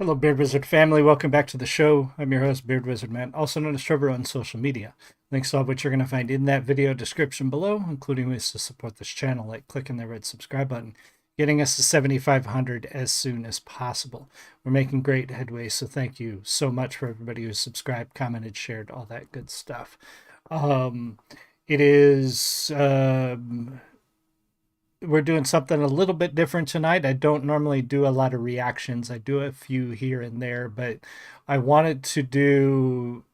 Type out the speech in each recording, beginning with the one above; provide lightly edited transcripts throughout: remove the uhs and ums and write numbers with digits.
Hello, Beard Wizard family. Welcome back to the show. I'm your host, Beard Wizard Man, also known as Trevor on social media. Links to all of which you're going to find in that video description below, including ways to support this channel, like clicking the red subscribe button, getting us to 7,500 as soon as possible. We're making great headway, so thank you so much for everybody who's subscribed, commented, shared, all that good stuff. It is... we're doing something a little bit different tonight. I don't normally do a lot of reactions. I do a few here and there, but I wanted to do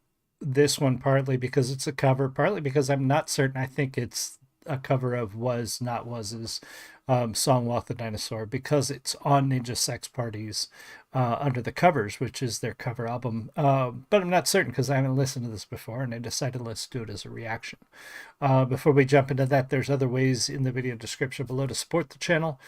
this one partly because it's a cover, partly because I'm not certain. I think it's a cover of Was Not Was's song Walk the Dinosaur, because it's on Ninja Sex Party's Under the Covers, which is their cover album. But I'm not certain because I haven't listened to this before, and I decided let's do it as a reaction. Before we jump into that, there's other ways in the video description below to support the channel,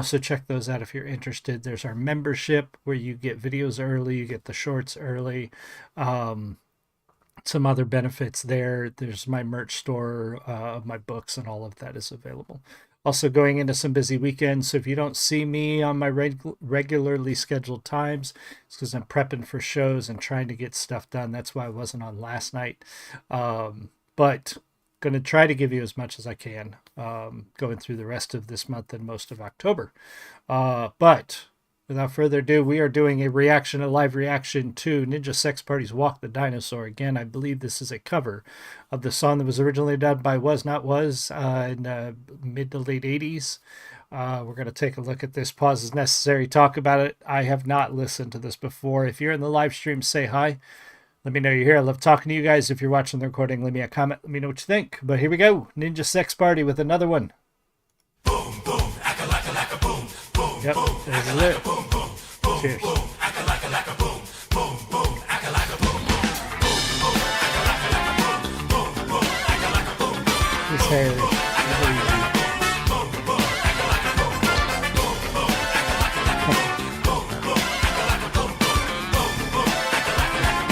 so check those out if you're interested. There's our membership where you get videos early, you get the shorts early, some other benefits there. There's my merch store of my books, and all of that is available. Also going into some busy weekends, so if you don't see me on my regularly scheduled times, it's because I'm prepping for shows and trying to get stuff done. That's why I wasn't on last night. But going to try to give you as much as I can going through the rest of this month and most of October. But without further ado, we are doing a live reaction to Ninja Sex Party's Walk the Dinosaur. Again, I believe this is a cover of the song that was originally done by Was Not Was in the mid to late 80s. We're going to take a look at this. Pause is necessary. Talk about it. I have not listened to this before. If you're in the live stream, say hi. Let me know you're here. I love talking to you guys. If you're watching the recording, leave me a comment. Let me know what you think. But here we go. Ninja Sex Party with another one. Boom, boom, like a boom, boom, Yep, boom, there's acca a like lip. a boom, boom, boom, Cheers. boom, acca like a boom, boom, boom, acca like a boom, boom, boom, boom, acca like a boom, boom, boom, acca like a boom, boom, His hair is boom, acca like a boom, boom, acca like a boom, boom, boom, acca like a boom, boom, boom, acca like a boom, boom, boom, acca like a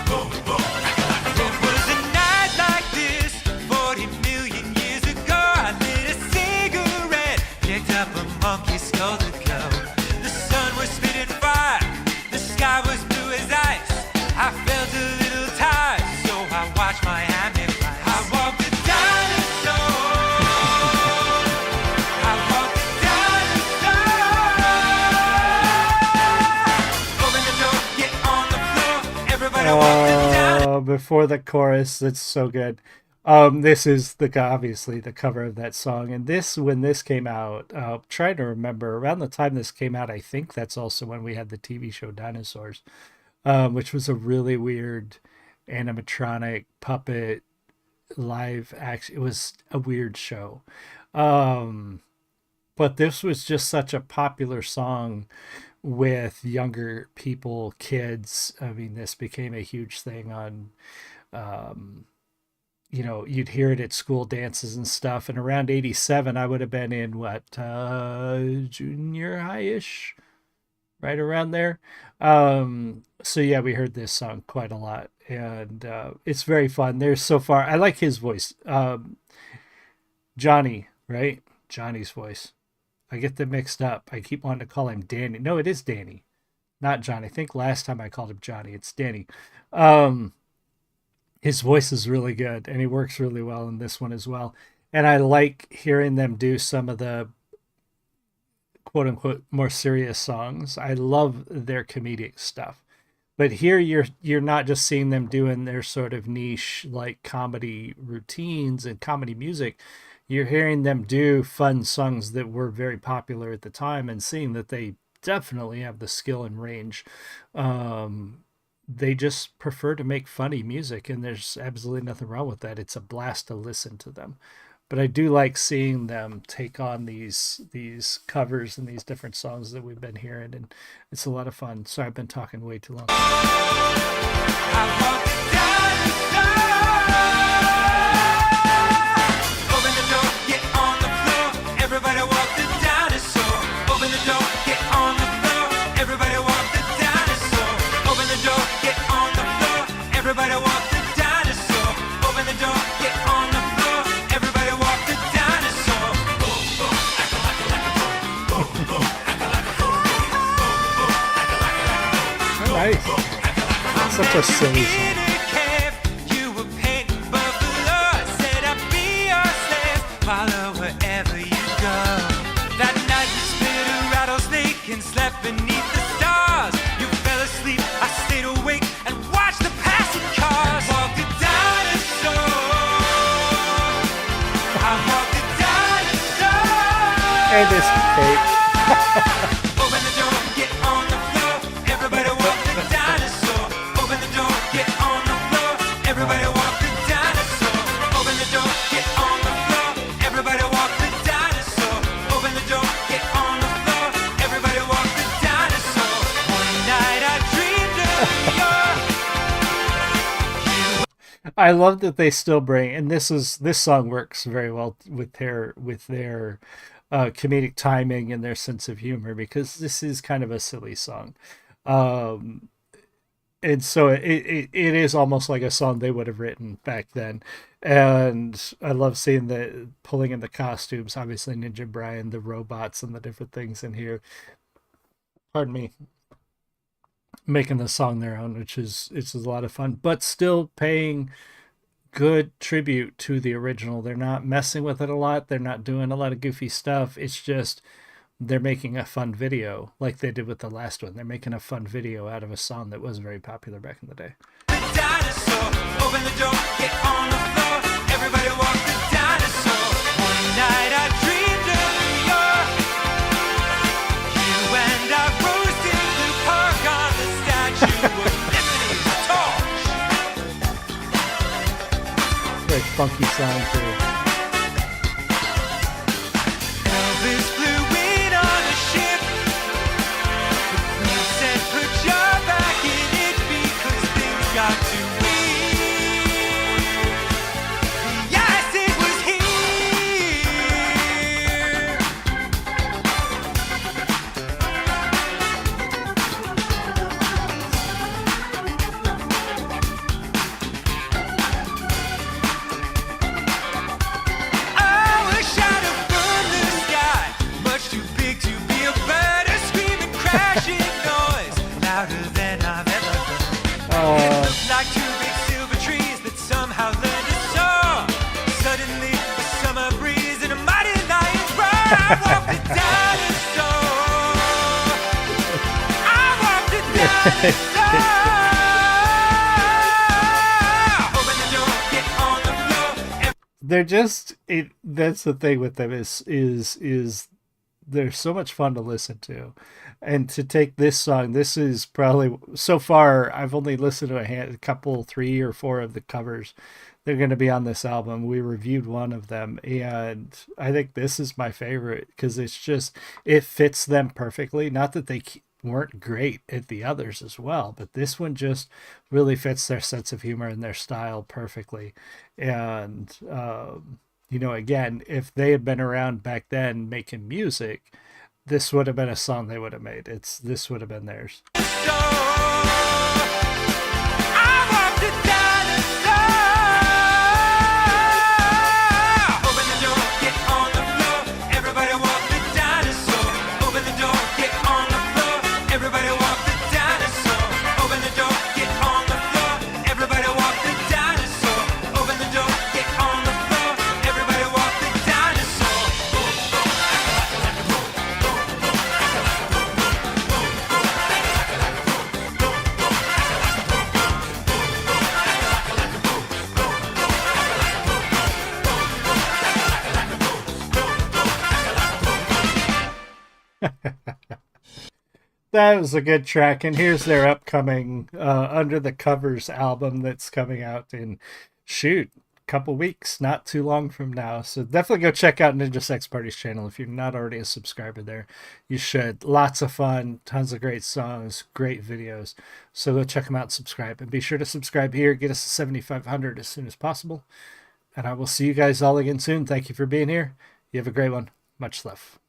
boom, boom, acca like a boom. It was a night like this 40 million years ago. I lit a cigarette, picked up a monkey skull to go. The sun was spitting fire, the sky was blue as ice. I felt a little tired, so I watched my hand fly. I walked the dinosaur. I walked the dinosaur. Open the door, get on the floor. Everybody walk the dinosaur. before the chorus. It's so good. This is obviously the cover of that song, and when this came out, trying to remember around the time this came out, I think that's also when we had the TV show Dinosaurs, which was a really weird animatronic puppet live action. It was a weird show, but this was just such a popular song with younger people, kids. I mean, this became a huge thing on you'd hear it at school dances and stuff. And around 87, I would have been in junior high-ish, right around there. So yeah, we heard this song quite a lot, and it's very fun. I like his voice. Johnny, right? Johnny's voice. I get them mixed up. I keep wanting to call him Danny. No, it is Danny, not Johnny. I think last time I called him Johnny, it's Danny. His voice is really good, and he works really well in this one as well. And I like hearing them do some of the quote unquote more serious songs. I love their comedic stuff. But here you're not just seeing them doing their sort of niche like comedy routines and comedy music. You're hearing them do fun songs that were very popular at the time, and seeing that they definitely have the skill and range. They just prefer to make funny music, and there's absolutely nothing wrong with that. It's a blast to listen to them. But I do like seeing them take on these covers and these different songs that we've been hearing, and it's a lot of fun. So I've been talking way too long. I walked the dinosaur. Open the door, get on the floor. Everybody walk the dinosaur. Open the door, get on the floor. Everybody walk the dinosaur. Open the door, get on the floor. Everybody walk the dinosaur. Open the door, get on the floor. Everybody walk the dinosaur. Boom, boom, acca like a boom. Boom, boom, acca like a boom. Boom, boom, acca like a boom. Nice. Such a silly song. Follow wherever you go. That night we split a rattlesnake and slept beneath the stars. You fell asleep, I stayed awake and watched the passing cars. I walked a dinosaur. I walked a dinosaur. And this cake. Open the door, get on the floor. Everybody walk the dinosaur. Open the door, get on the floor. Everybody walk the dinosaur. Open the door, get on the floor. Everybody walk the dinosaur. Open the door, get on the floor. Everybody walk the dinosaur. One night I dreamed of you. I love that they still bring, and this song works very well with their comedic timing and their sense of humor, because this is kind of a silly song. Um, and so it is almost like a song they would have written back then. And I love seeing the pulling in the costumes, obviously Ninja Brian, the robots, and the different things in here. Pardon me, making the song their own, which is it's a lot of fun, but still paying good tribute to the original. They're not messing with it a lot. They're not doing a lot of goofy stuff. It's just they're making a fun video like they did with the last one. They're making a fun video out of a song that was very popular back in the day. Dinosaur, open the door, get on the floor. Everybody walk the dinosaur. One night I dreamed of New York. You and I rose in the park on the Statue of Liberty's torch. Very funky song too. Elvis flew in on a ship. The queen said, put your back in it because things got too weird. The acid was here. I wish I'd have burned the sky, much too big to be a bird, a screaming, crashing noise, louder than I've ever heard. It looked like two big silver trees that somehow learned to soar. Suddenly, a summer breeze and a mighty lion's roar. I walked the dinosaur. I walked the dinosaur. Open the door, get on the floor. They're just it. That's the thing with them is they're so much fun to listen to, and to take this song. This is probably so far I've only listened to a couple, 3 or 4 of the covers. They're going to be on this album. We reviewed one of them, and I think this is my favorite because it's just it fits them perfectly. Not that they weren't great at the others as well, but this one just really fits their sense of humor and their style perfectly. And again, if they had been around back then making music, this would have been a song they would have made. This would have been theirs. That was a good track, and here's their upcoming Under the Covers album that's coming out in a couple weeks, not too long from now. So definitely go check out Ninja Sex Party's channel if you're not already a subscriber there. You should. Lots of fun, tons of great songs, great videos. So go check them out and subscribe. And be sure to subscribe here, get us to 7,500 as soon as possible. And I will see you guys all again soon. Thank you for being here. You have a great one. Much love.